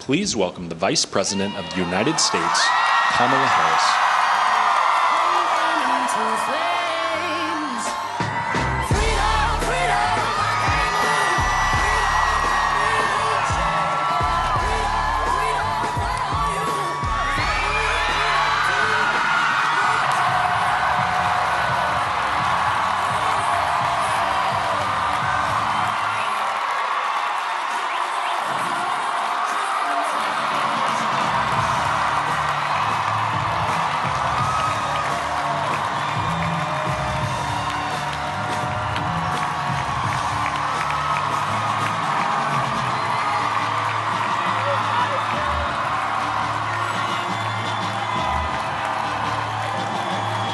Please welcome the Vice President of the United States, Kamala Harris.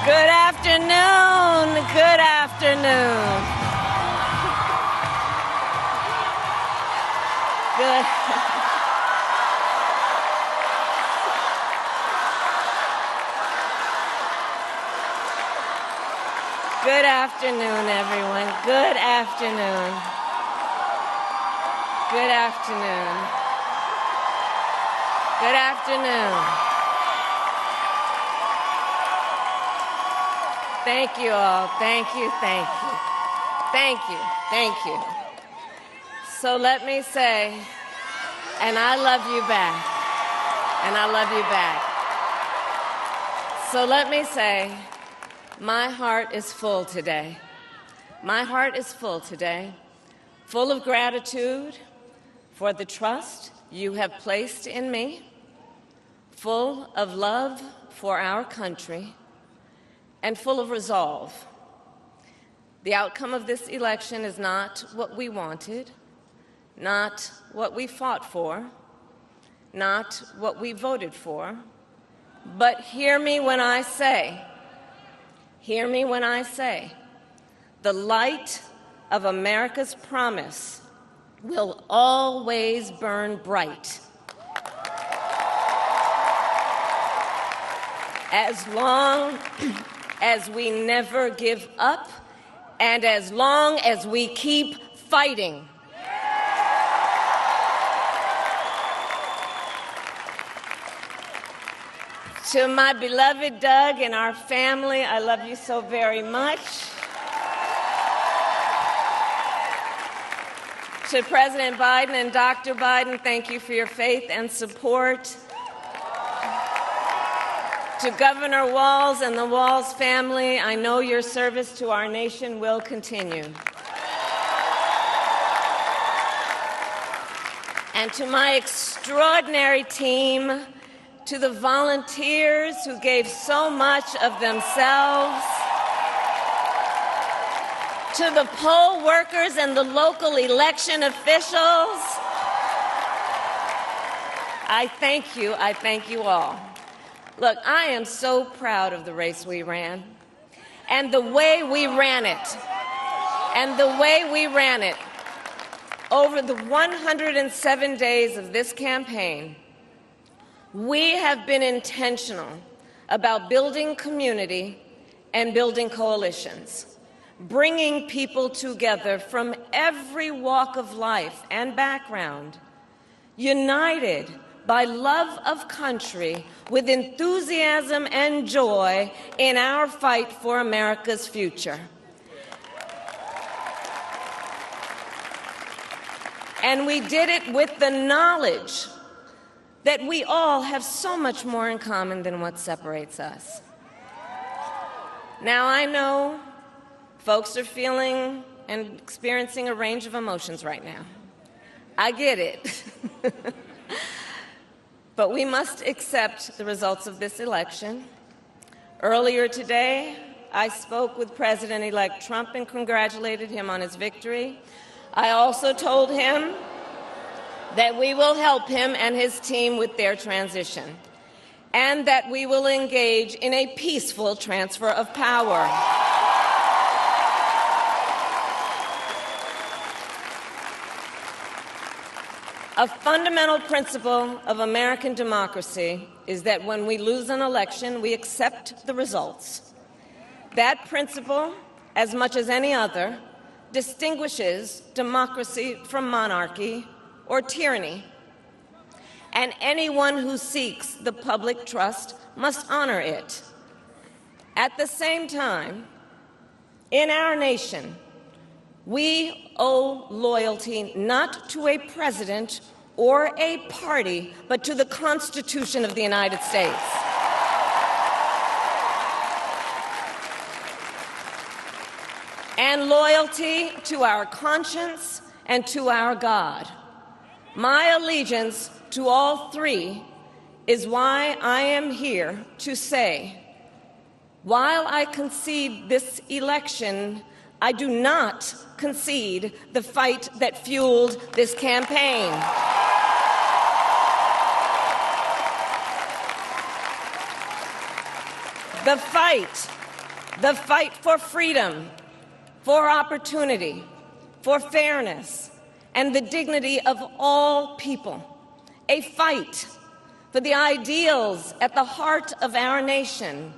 Good afternoon. Good afternoon. Good. Good afternoon, everyone. Good afternoon. Good afternoon. Good afternoon. Thank you all. Thank you, thank you. Thank you, thank you. So let me say, and I love you back. And I love you back. So let me say, my heart is full today. My heart is full today, full of gratitude for the trust you have placed in me, full of love for our country, and full of resolve. The outcome of this election is not what we wanted, not what we fought for, not what we voted for, but hear me when I say, the light of America's promise will always burn bright. As long as we never give up, and as long as we keep fighting. To my beloved Doug and our family, I love you so very much. To President Biden and Dr. Biden, thank you for your faith and support. To Governor Walz and the Walz family, I know your service to our nation will continue. And to my extraordinary team, to the volunteers who gave so much of themselves, to the poll workers and the local election officials, I thank you all. Look, I am so proud of the race we ran and the way we ran it. And the way we ran it over the 107 days of this campaign, we have been intentional about building community and building coalitions, bringing people together from every walk of life and background, united by love of country, with enthusiasm and joy in our fight for America's future. And we did it with the knowledge that we all have so much more in common than what separates us. Now, I know folks are feeling and experiencing a range of emotions right now. I get it. But we must accept the results of this election. Earlier today, I spoke with President-elect Trump and congratulated him on his victory. I also told him that we will help him and his team with their transition, and that we will engage in a peaceful transfer of power. A fundamental principle of American democracy is that when we lose an election, we accept the results. That principle, as much as any other, distinguishes democracy from monarchy or tyranny. and anyone who seeks the public trust must honor it. At the same time, in our nation, we owe loyalty not to a president or a party, but to the Constitution of the United States. And loyalty to our conscience and to our God. My allegiance to all three is why I am here to say, while I concede this election, I do not concede the fight that fueled this campaign. The fight for freedom, for opportunity, for fairness, and the dignity of all people. A fight for the ideals at the heart of our nation,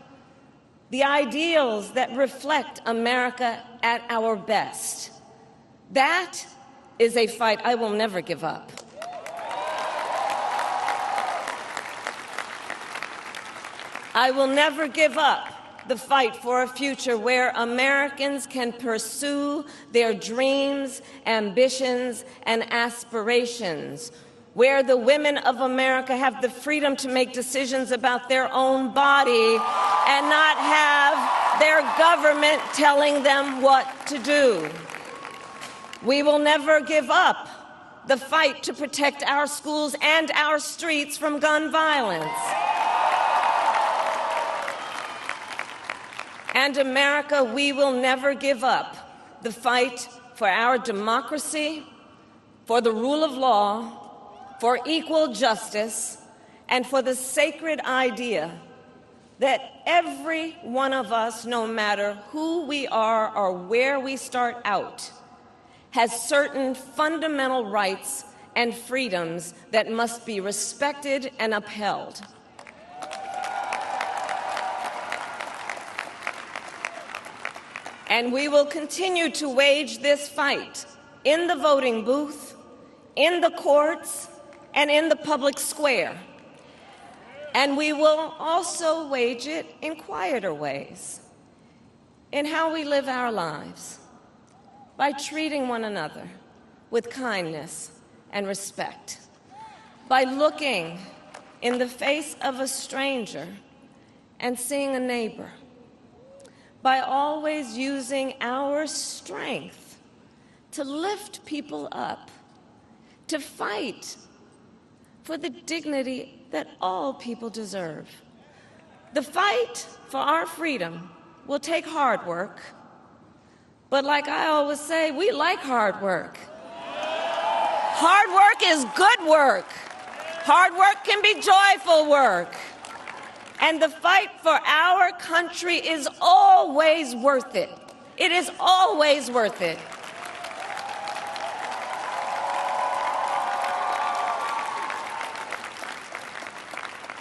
the ideals that reflect America at our best. That is a fight I will never give up. I will never give up the fight for a future where Americans can pursue their dreams, ambitions, and aspirations, where the women of America have the freedom to make decisions about their own body and not have their government telling them what to do. We will never give up the fight to protect our schools and our streets from gun violence. And America, we will never give up the fight for our democracy, for the rule of law, for equal justice, and for the sacred idea that every one of us, no matter who we are or where we start out, has certain fundamental rights and freedoms that must be respected and upheld. And we will continue to wage this fight in the voting booth, in the courts, and in the public square. And we will also wage it in quieter ways, in how we live our lives, by treating one another with kindness and respect, by looking in the face of a stranger and seeing a neighbor, by always using our strength to lift people up, to fight for the dignity that all people deserve. The fight for our freedom will take hard work, but like I always say, we like hard work. Hard work is good work. Hard work can be joyful work. And the fight for our country is always worth it. It is always worth it.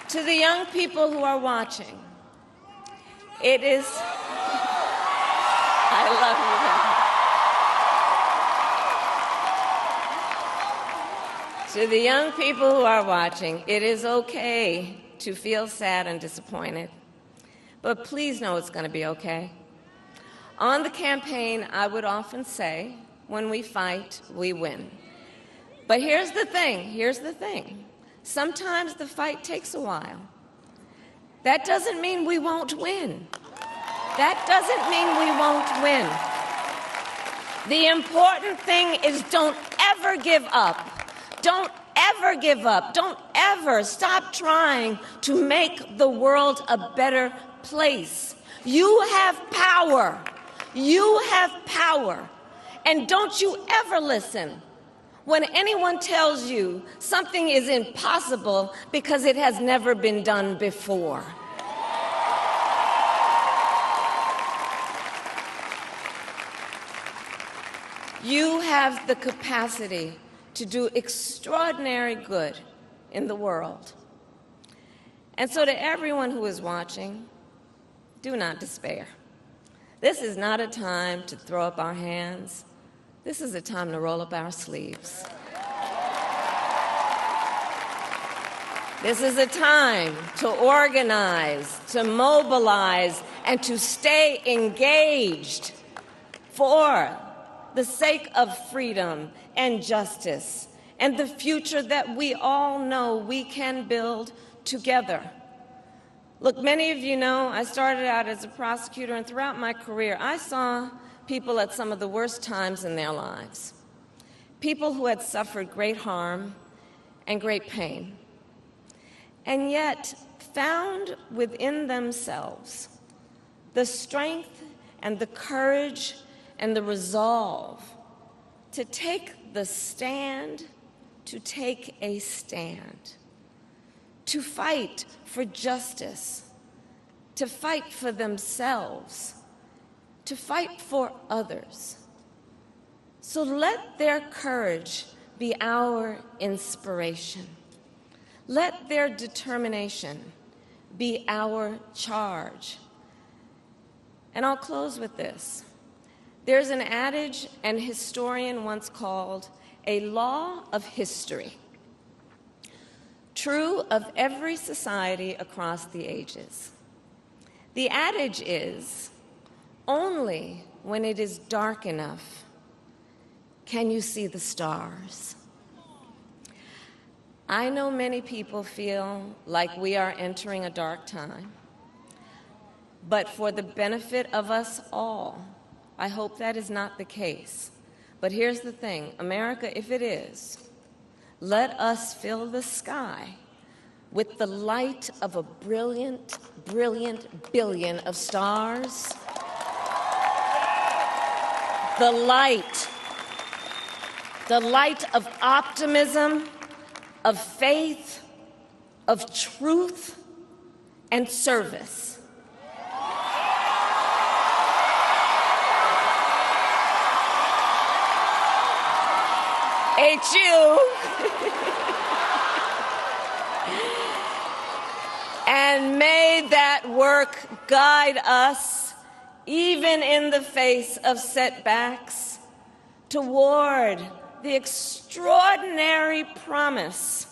To the young people who are watching, it is... I love you. To the young people who are watching, it is okay to feel sad and disappointed, but please know it's going to be okay. On the campaign, I would often say, when we fight, we win. But here's the thing. Sometimes the fight takes a while. That doesn't mean we won't win. That doesn't mean we won't win. The important thing is don't ever give up. Don't ever give up. Don't ever stop trying to make the world a better place. You have power. You have power. And don't you ever listen when anyone tells you something is impossible because it has never been done before. You have the capacity to do extraordinary good in the world. And so to everyone who is watching, do not despair. This is not a time to throw up our hands. This is a time to roll up our sleeves. This is a time to organize, to mobilize, and to stay engaged for the sake of freedom and justice and the future that we all know we can build together. Look, many of you know I started out as a prosecutor, and throughout my career, I saw people at some of the worst times in their lives. People who had suffered great harm and great pain, and yet found within themselves the strength and the courage and the resolve to take the stand, to take a stand, to fight for justice, to fight for themselves, to fight for others. So let their courage be our inspiration. Let their determination be our charge. And I'll close with this. There's an adage an historian once called a law of history, true of every society across the ages. The adage is, only when it is dark enough can you see the stars. I know many people feel like we are entering a dark time, but for the benefit of us all, I hope that is not the case. But here's the thing, America, if it is, let us fill the sky with the light of a brilliant, brilliant billion of stars. The light of optimism, of faith, of truth, and service. HU. And may that work guide us, even in the face of setbacks, toward the extraordinary promise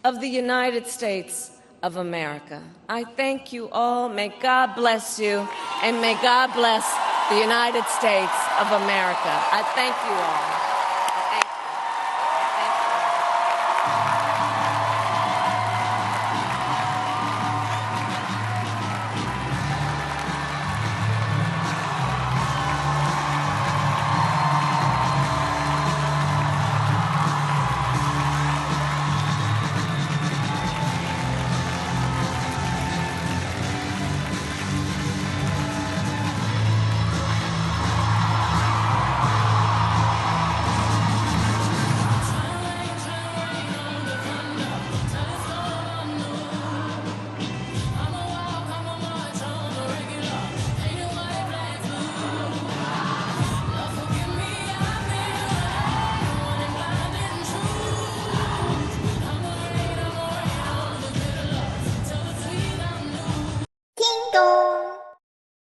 of the United States of America. I thank you all. May God bless you, and may God bless the United States of America. I thank you all.